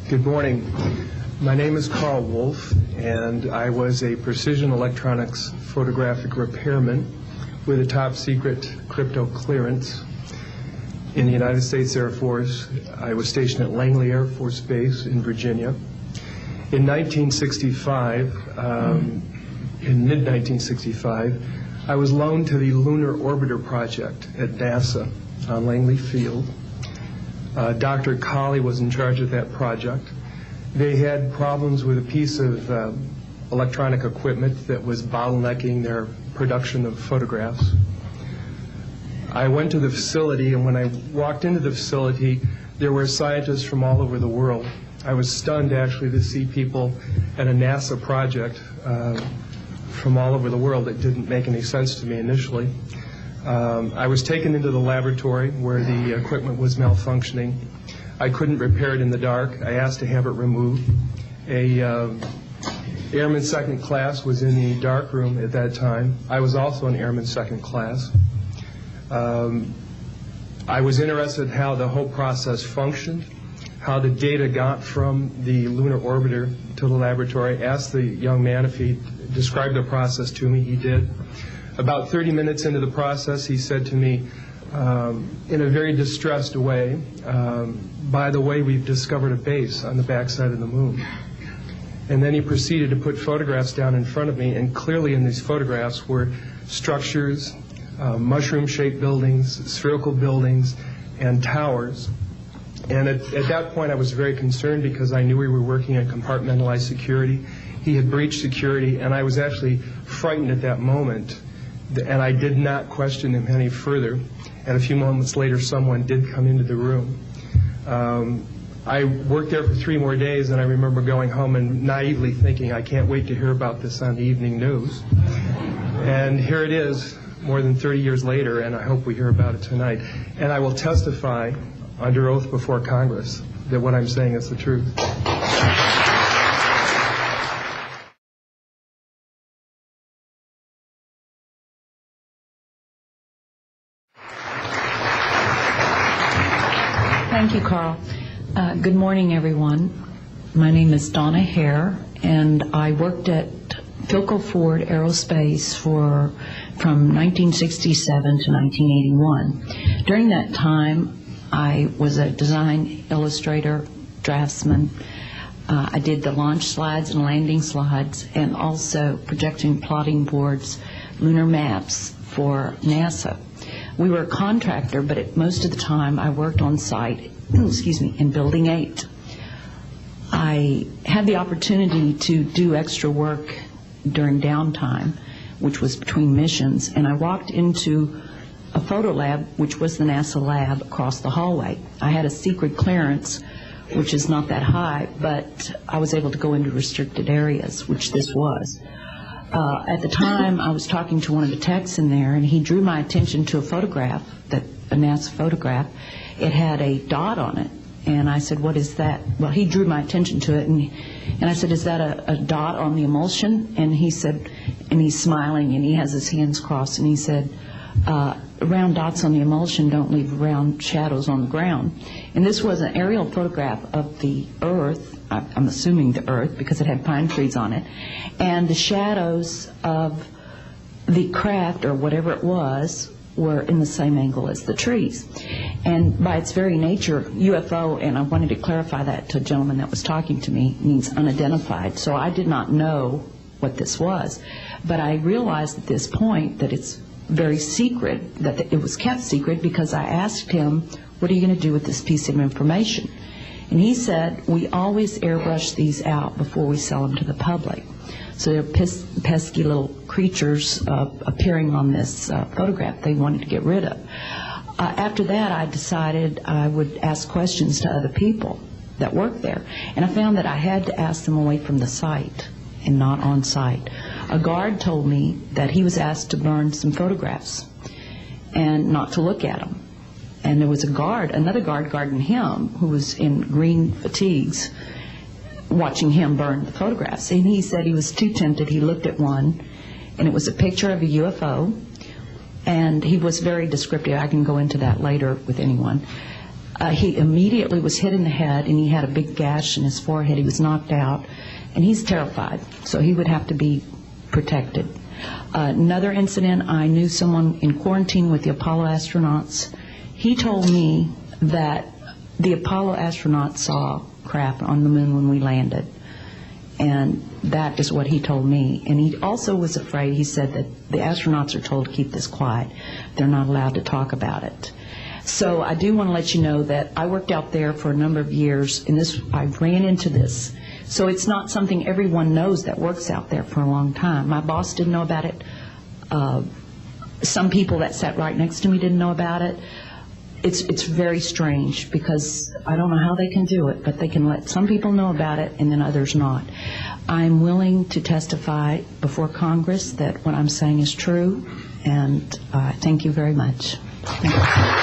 Good morning. My name is Carl Wolf, and I was a precision electronics photographic repairman with a top secret crypto clearance in the United States Air Force. I was stationed at Langley Air Force Base in Virginia. In 1965, in mid-1965, I was loaned to the Lunar Orbiter Project at NASA on Langley Field. Dr. Colley was in charge of that project. They had problems with a piece of electronic equipment that was bottlenecking their production of photographs. I went to the facility, and when I walked into the facility, there were scientists from all over the world. I was stunned, actually, to see people at a NASA project from all over the world. It didn't make any sense to me initially. I was taken into the laboratory where the equipment was malfunctioning. I couldn't repair it in the dark. I asked to have it removed. Airman second class was in the dark room at that time. I was also an airman second class. I was interested in how the whole process functioned, how the data got from the lunar orbiter to the laboratory. I asked the young man if he described the process to me. He did. About 30 minutes into the process, he said to me, in a very distressed way, by the way, we've discovered a base on the backside of the moon. And then he proceeded to put photographs down in front of me, and clearly in these photographs were structures, mushroom-shaped buildings, spherical buildings, and towers. And at that point, I was very concerned because I knew we were working on compartmentalized security. He had breached security, and I was actually frightened at that moment. And I did not question him any further. And a few moments later, someone did come into the room. I worked there for 3 more days, and I remember going home and naively thinking, I can't wait to hear about this on the evening news. And here it is, more than 30 years later, and I hope we hear about it tonight. And I will testify under oath before Congress that what I'm saying is the truth. Thank you, Carl. Good morning, everyone. My name is Donna Hare, and I worked at Philco Ford Aerospace from 1967 to 1981. During that time, I was a design illustrator, draftsman. I did the launch slides and landing slides, and also projecting plotting boards, lunar maps for NASA. We were a contractor, but most of the time I worked on site, in Building 8. I had the opportunity to do extra work during downtime, which was between missions, and I walked into a photo lab, which was the NASA lab, across the hallway. I had a secret clearance, which is not that high, but I was able to go into restricted areas, which this was. At the time, I was talking to one of the techs in there, and he drew my attention to a photograph, a NASA photograph. It had a dot on it, and I said, what is that? Well, he drew my attention to it, and I said, is that a dot on the emulsion? And he said, and he's smiling, and he has his hands crossed, and he said, round dots on the emulsion don't leave round shadows on the ground. And this was an aerial photograph of the Earth, I'm assuming the Earth, because it had pine trees on it, and the shadows of the craft, or whatever it was, were in the same angle as the trees. And by its very nature, UFO, and I wanted to clarify that to a gentleman that was talking to me, means unidentified. So I did not know what this was. But I realized at this point that it's very secret, that it was kept secret, because I asked him, what are you going to do with this piece of information? And he said, we always airbrush these out before we sell them to the public. So they're pesky little creatures appearing on this photograph they wanted to get rid of. After that, I decided I would ask questions to other people that worked there. And I found that I had to ask them away from the site and not on site. A guard told me that he was asked to burn some photographs and not to look at them. And there was another guard guarding him, who was in green fatigues, watching him burn the photographs. And he said he was too tempted. He looked at one, and it was a picture of a UFO, and he was very descriptive. I can go into that later with anyone. He immediately was hit in the head, and he had a big gash in his forehead. He was knocked out, and he's terrified, so he would have to be protected. Another incident, I knew someone in quarantine with the Apollo astronauts. He told me that the Apollo astronauts saw craft on the moon when we landed, and that is what he told me. And he also was afraid, he said that the astronauts are told to keep this quiet. They're not allowed to talk about it. So I do want to let you know that I worked out there for a number of years, and I ran into this. So it's not something everyone knows that works out there for a long time. My boss didn't know about it. Some people that sat right next to me didn't know about it. It's very strange, because I don't know how they can do it, but they can let some people know about it and then others not. I'm willing to testify before Congress that what I'm saying is true, and thank you very much. Thank you.